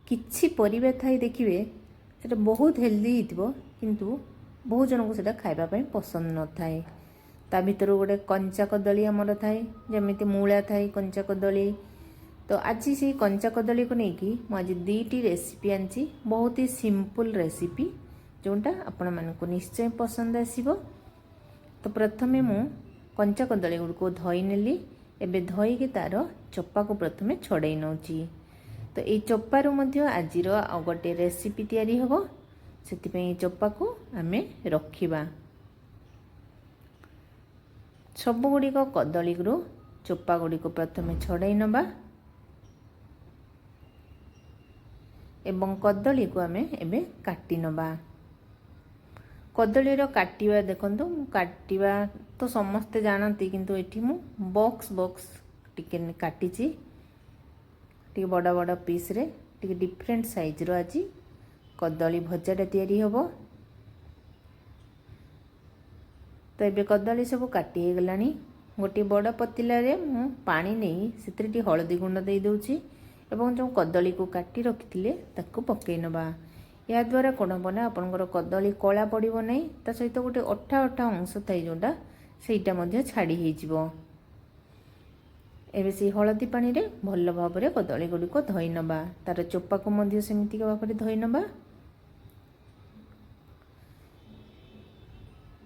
किछि परिबा थाई देखिए सेटा बहुत हेल्दी हितबो किंतु बहुत जन को सेटा खाइबा पई पसंद न थाए। ता भीतर गोटे कंचा कदली आमर थाए जमिति मूला थाए कंचा कदली। तो आज से कंचा कदली को लेकिन मुझे दुईटी रेसिपी आनी बहुत ही सिंपल रेसिपी जोटा आपण मानक निश्चय पसंद आसीबो। तो प्रथमे मु कंचा कदली गुड़ धोई नेली एबे धोई के तार चप्पा को प्रथमे छड़ाई नौची। तो ये चप्पारू मध्य आज गोटे रेसिपी तैयारी हबो सेतिपई चप्पा को आमे रखिबा। सब गुड़िक कदली गुरु चोपा गुड़िक प्रथमे छड़ाई नबा एवं कदली को आमे एबे काटी नबा। कदलीर काटिबा देखंतु काटिबा तो समस्ते जानती किंतु एठी मु बॉक्स बॉक्स टिके काटिची टिके बड़ा बड़ा पीस रे टिके डिफरेंट साइज रो आज कदली भजाटा तैयारी हबो। तो ये कदली सब काटी हो गलानी। गोटे बड़ पतिला रे मु पानी नहीं से हलदी गुंड दे दूची एवं जो कदली को काटी रखिथिले ताको पकई नबा। या द्वारा कौन हम ना आपंकर कदली कला पड़ो ना ता सहित गोटे अठा अठा अंश थाई जोटा सेटा मध्य छाड़ी हो। एबे से हलदी पानी रे भल भाव में कदली गुड़िक धोई नबा तार चोपा को मध्य सेमितिक भाव में धोई नबा।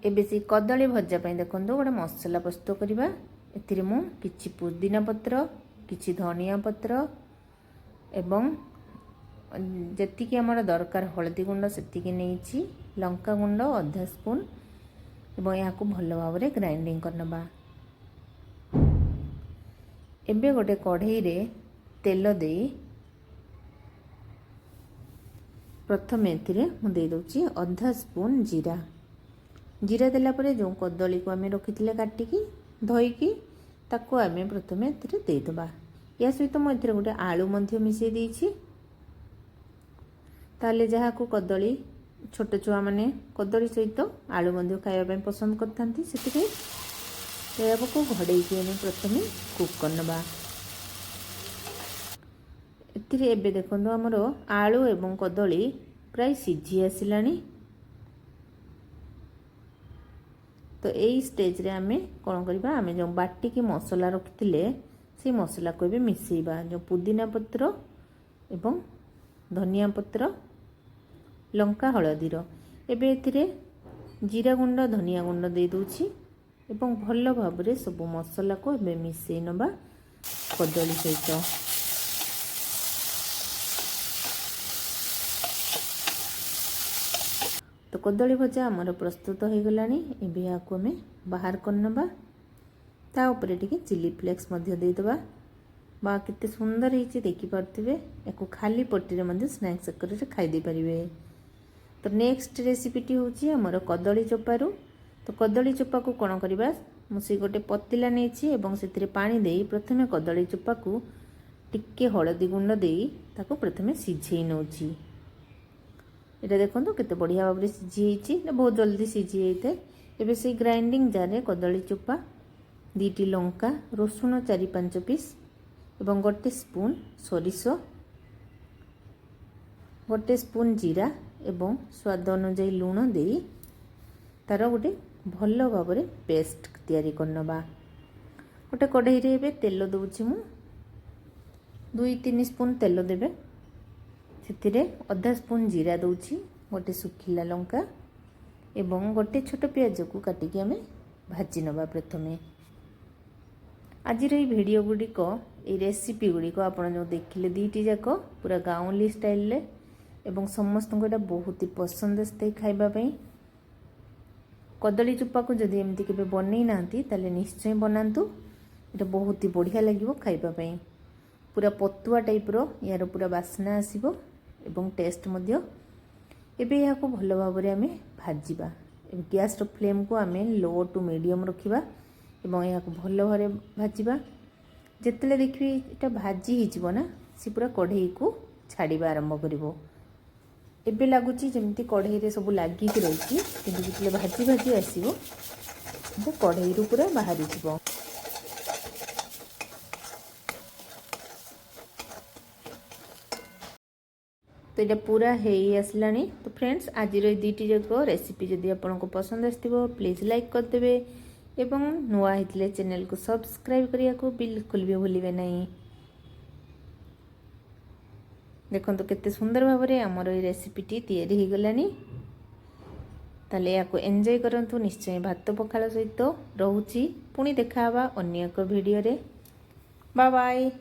एबे से कदली भजा पई देखंतु गोटे मसला प्रस्तुत करबा। एथिरे मु किछि पुदीना पत्र किछि धनिया पत्र एवं जेतिकी आमर दरकार हलदी गुंड सेतिकी नेइछि लंका गुंड आधा स्पून एवं या को भल भाव में ग्राइंडिंग करनबा। एबे गोटे कढ़ई रे तेल दे प्रथम एथिरे मु दे दोछि आधा स्पून जीरा। जीरा देला परे जो कदली को आमे रखिथिले काटिकी धोईकी ताको आमे प्रथमे एथिरे दे दबा। या सहित मु एथिरे गोटे आलू मध्य मिसै देछि ताले जहा को कदली छोट छुआ माने कदली सहित आलू मध्य खाइबा पई पसंद करथांती सेतिके तेयाबो को घड़ई के आमे प्रथमे कुक करनबा। एथिरे एबे देखंदो हमरो आलू एवं कदली प्राय सिझी आसिलानी। तो यही स्टेज रे आमे कौन करबा आमे जो बाटी की मसला रखिथिले से मसला को भी मिसेइबा। जो पुदीना पत्र एवं धनिया पत्र लंका हलदीर एबे एथिरे जीरा गुंड धनिया गुंड दे दूची एवं भल भाव में सब मसला को एबे मिसेइ नबा कदली सहित। तो कदली भजा आमर प्रस्तुत हो गलानी। एबे याको हमें बाहर करनबा। ता ऊपर टिके चिली फ्लेक्स मध्य दे दबा। बा कितने सुंदर होइछि देखि पारथिबे। याको खाली पट्टी रे मध्य स्नैक्स आकर रे खाइ दे परिबे। तो नेक्स्ट रेसिपी टी होछि हमर कदली चोपारू। तो कदली चोपा को कोन करबा मुसी गोटे पतिला नेछि एवं सेतिरे पानी देई प्रथमे कदली चोपा को टिके हलदी गुंड देई ताको प्रथमे सिझेई नउछि। एटा देखंतु केते बढ़िया भाबरे सिझी हेछि बहुत जल्दी सिझी हेते। एबे से ग्राइंडिंग जार रे कदली चोपा दीटी लंका रसुण 4-5 पीस एवं गोटे स्पून सोरिष गोटे स्पून जीरा एवं स्वाद अनुसार लूण दे तार गोटे भल भाव में पेस्ट तैयारी करनबा। गोटे कढ़ई रे एबे तेल दउछि मु 2-3 स्पून तेल देबे। सेतिरे आधा स्पून जीरा दउछि गोटे सुखिला लंका एवं गोटे छोट प्याज को काटिकी आमे भाजी नबा। प्रथमे आज वीडियो गुड़िक ये रेसिपी गुड़िक आपड़ जो देखिले दीटी जाक पूरा गाँवली स्टाइल रे एवं समस्त को एटा बहुत ही पसंद आसते खाइबापी। कदली चोपा को जदि एमती केबे बनै नांती ताले निश्चय बनातु। एटा बहुत ही बढ़िया लागिवो खाइबापी। पूरा पतुआ टाइप रो यार पूरा बास्ना आसीबो एवं टेस्ट मध्य। एबे या को भल भाव में आमे भाजीबा। एबे गैस रो फ्लेम को आमे लो टू मीडियम रखिबा एवं या को भल भाव में भाजीबा। जेतले देखबी एटा भाजी हिजिबो ना सी पूरा कढ़ई को छाड़ीबा आरंभ करिवो। एबे लागुची जेमती कढ़ई रे सब लागी कि रहिछि किंतु जेतले भाजी भाजी आसीबो कढ़ई रू पूरा बाहरी जिवो। तो ये पूरा है आसलानी। तो फ्रेंड्स आज दुईटी जाक रेसिपी जदि आपको पसंद आसो प्लीज लाइक करदे एवं नुआ होते चैनल को सब्सक्राइब करने को बिल्कुल भी भूलिए नहीं। देखो केते सुंदर भाव में आमर ये रेसिपीटी तैयारी हो गलानी। ताले या एंजॉय करंतु निश्चय भात पखाल सहित रोची पुणी देखा अन्य एक वीडियो रे। Bye bye.